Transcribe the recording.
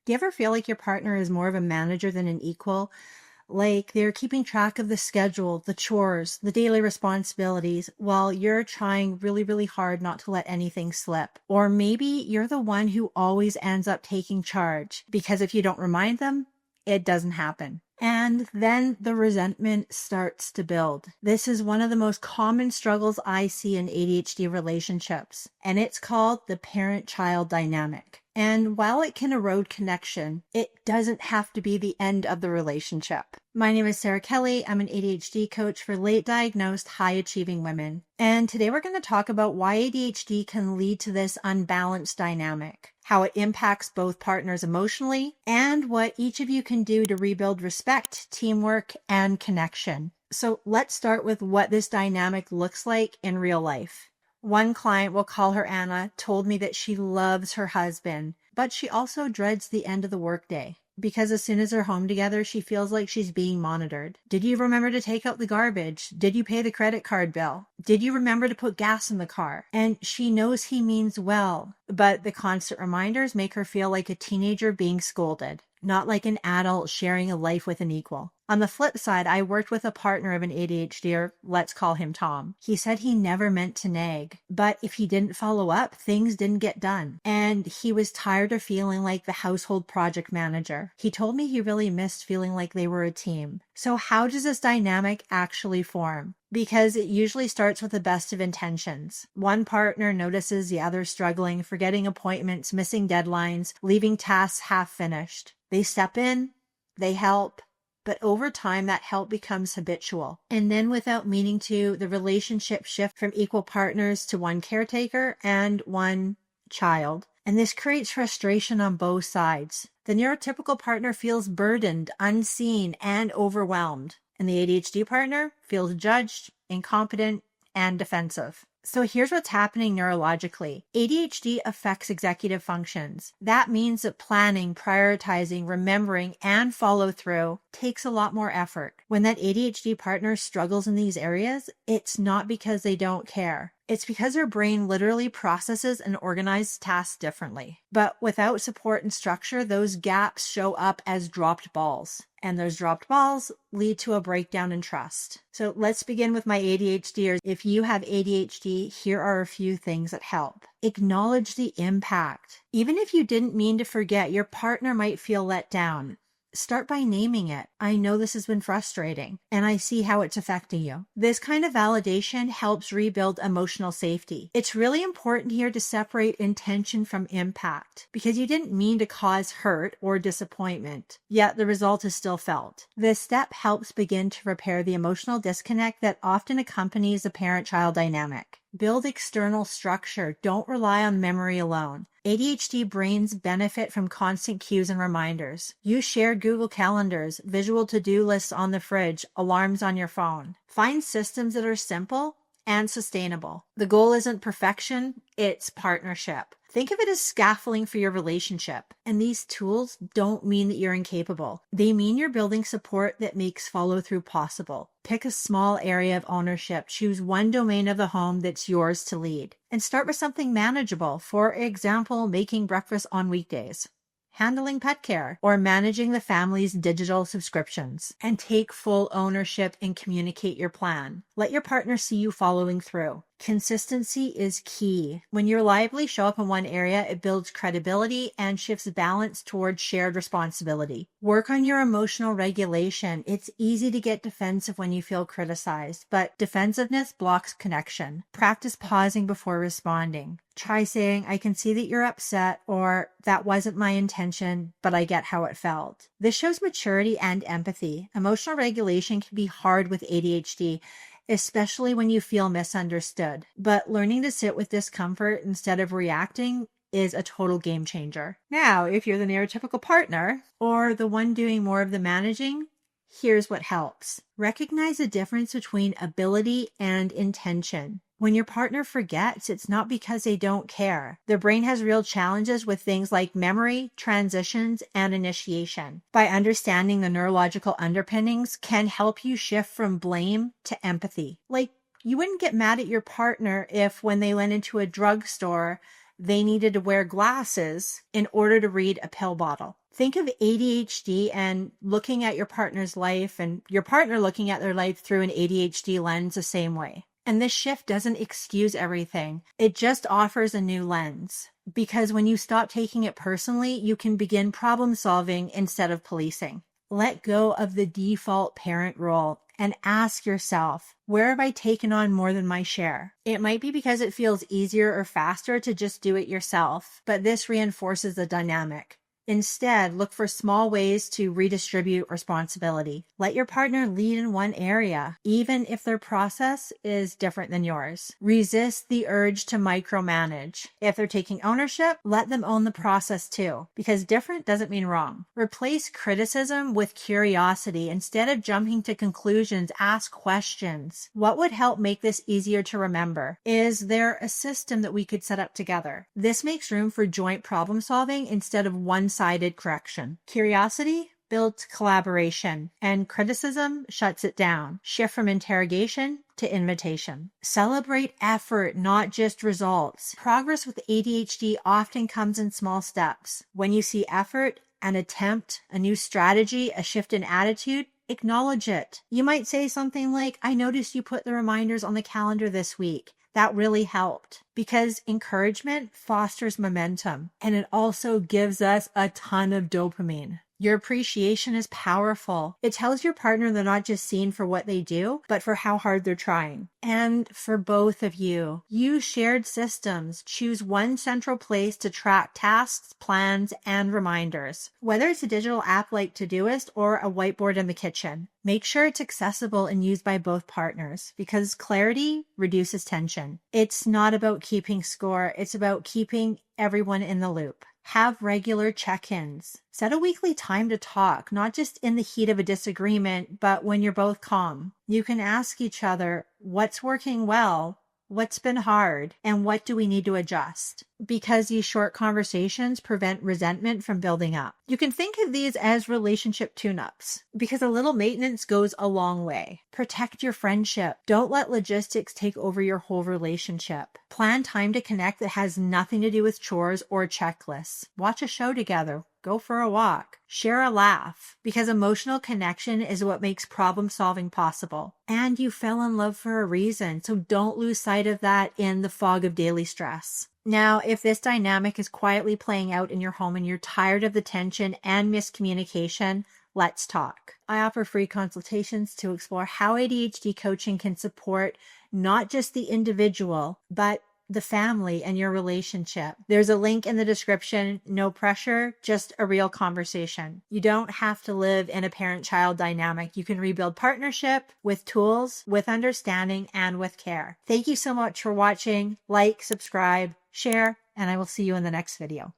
Do you ever feel like your partner is more of a manager than an equal? Like they're keeping track of the schedule, the chores, the daily responsibilities, while you're trying really, really hard not to let anything slip. Or maybe you're the one who always ends up taking charge because if you don't remind them, it doesn't happen. And then the resentment starts to build. This is one of the most common struggles I see in ADHD relationships, and it's called the parent-child dynamic. And while it can erode connection, it doesn't have to be the end of the relationship. My name is Sara Kelly. I'm an ADHD coach for late diagnosed, high achieving women. And today we're going to talk about why ADHD can lead to this unbalanced dynamic, how it impacts both partners emotionally, and what each of you can do to rebuild respect, teamwork, and connection. So let's start with what this dynamic looks like in real life. One client, we'll call her Anna, told me that she loves her husband, but she also dreads the end of the workday because as soon as they're home together, she feels like she's being monitored. Did you remember to take out the garbage? Did you pay the credit card bill? Did you remember to put gas in the car? And she knows he means well, but the constant reminders make her feel like a teenager being scolded, not like an adult sharing a life with an equal. On the flip side, I worked with a partner of an ADHDer, let's call him Tom. He said he never meant to nag, but if he didn't follow up, things didn't get done. And he was tired of feeling like the household project manager. He told me he really missed feeling like they were a team. So how does this dynamic actually form? Because it usually starts with the best of intentions. One partner notices the other struggling, forgetting appointments, missing deadlines, leaving tasks half finished. They step in, they help, but over time that help becomes habitual. And then without meaning to, the relationship shift from equal partners to one caretaker and one child. And this creates frustration on both sides. The neurotypical partner feels burdened, unseen, and overwhelmed. And the ADHD partner feels judged, incompetent, and defensive. So here's what's happening neurologically. ADHD affects executive functions. That means that planning, prioritizing, remembering, and follow through takes a lot more effort. When that ADHD partner struggles in these areas, it's not because they don't care. It's because their brain literally processes and organizes tasks differently. But without support and structure, those gaps show up as dropped balls. And those dropped balls lead to a breakdown in trust. So let's begin with my ADHDers. If you have ADHD, here are a few things that help. Acknowledge the impact. Even if you didn't mean to forget, your partner might feel let down. Start by naming it. I know this has been frustrating, and I see how it's affecting you. This kind of validation helps rebuild emotional safety. It's really important here to separate intention from impact, because you didn't mean to cause hurt or disappointment, yet the result is still felt. This step helps begin to repair the emotional disconnect that often accompanies the parent-child dynamic. Build external structure. Don't rely on memory alone. ADHD brains benefit from constant cues and reminders. Use shared Google calendars, visual to-do lists on the fridge, alarms on your phone. Find systems that are simple and sustainable. The goal isn't perfection, it's partnership. Think of it as scaffolding for your relationship. And these tools don't mean that you're incapable. They mean you're building support that makes follow-through possible. Pick a small area of ownership. Choose one domain of the home that's yours to lead. And start with something manageable. For example, making breakfast on weekdays, handling pet care, or managing the family's digital subscriptions. And take full ownership and communicate your plan. Let your partner see you following through. Consistency is key. When you reliably show up in one area, it builds credibility and shifts balance towards shared responsibility. Work on your emotional regulation. It's easy to get defensive when you feel criticized, but defensiveness blocks connection. Practice pausing before responding. Try saying, I can see that you're upset, or that wasn't my intention, but I get how it felt. This shows maturity and empathy. Emotional regulation can be hard with ADHD, especially when you feel misunderstood. But learning to sit with discomfort instead of reacting is a total game changer. Now, if you're the neurotypical partner or the one doing more of the managing, here's what helps. Recognize the difference between ability and intention. When your partner forgets, it's not because they don't care. Their brain has real challenges with things like memory, transitions, and initiation. By understanding the neurological underpinnings can help you shift from blame to empathy. Like, you wouldn't get mad at your partner if when they went into a drugstore, they needed to wear glasses in order to read a pill bottle. Think of ADHD and looking at your partner's life and your partner looking at their life through an ADHD lens the same way. And this shift doesn't excuse everything. It just offers a new lens. Because when you stop taking it personally, you can begin problem solving instead of policing. Let go of the default parent role and ask yourself, where have I taken on more than my share? It might be because it feels easier or faster to just do it yourself, but this reinforces the dynamic. Instead, look for small ways to redistribute responsibility. Let your partner lead in one area, even if their process is different than yours. Resist the urge to micromanage. If they're taking ownership, let them own the process too, because different doesn't mean wrong. Replace criticism with curiosity. Instead of jumping to conclusions, ask questions. What would help make this easier to remember? Is there a system that we could set up together? This makes room for joint problem solving instead of one-sided correction. Curiosity builds collaboration, and criticism shuts it down. Shift from interrogation to invitation. Celebrate effort, not just results. Progress with ADHD often comes in small steps. When you see effort, an attempt, a new strategy, a shift in attitude, acknowledge it. You might say something like, I noticed you put the reminders on the calendar this week. That really helped, because encouragement fosters momentum, and it also gives us a ton of dopamine. Your appreciation is powerful. It tells your partner they're not just seen for what they do, but for how hard they're trying. And for both of you, use shared systems. Choose one central place to track tasks, plans, and reminders. Whether it's a digital app like Todoist or a whiteboard in the kitchen, make sure it's accessible and used by both partners, because clarity reduces tension. It's not about keeping score. It's about keeping everyone in the loop. Have regular check-ins. Set a weekly time to talk, not just in the heat of a disagreement, but when you're both calm. You can ask each other, what's working well? What's been hard? And what do we need to adjust? Because these short conversations prevent resentment from building up. You can think of these as relationship tune-ups, because a little maintenance goes a long way. Protect your friendship. Don't let logistics take over your whole relationship. Plan time to connect that has nothing to do with chores or checklists. Watch a show together. Go for a walk. Share a laugh, because emotional connection is what makes problem solving possible. And you fell in love for a reason, so don't lose sight of that in the fog of daily stress. Now, if this dynamic is quietly playing out in your home and you're tired of the tension and miscommunication, let's talk. I offer free consultations to explore how ADHD coaching can support not just the individual, but the family and your relationship. There's a link in the description. No pressure, just a real conversation. You don't have to live in a parent-child dynamic. You can rebuild partnership with tools, with understanding, and with care. Thank you so much for watching. Like, subscribe, share, and I will see you in the next video.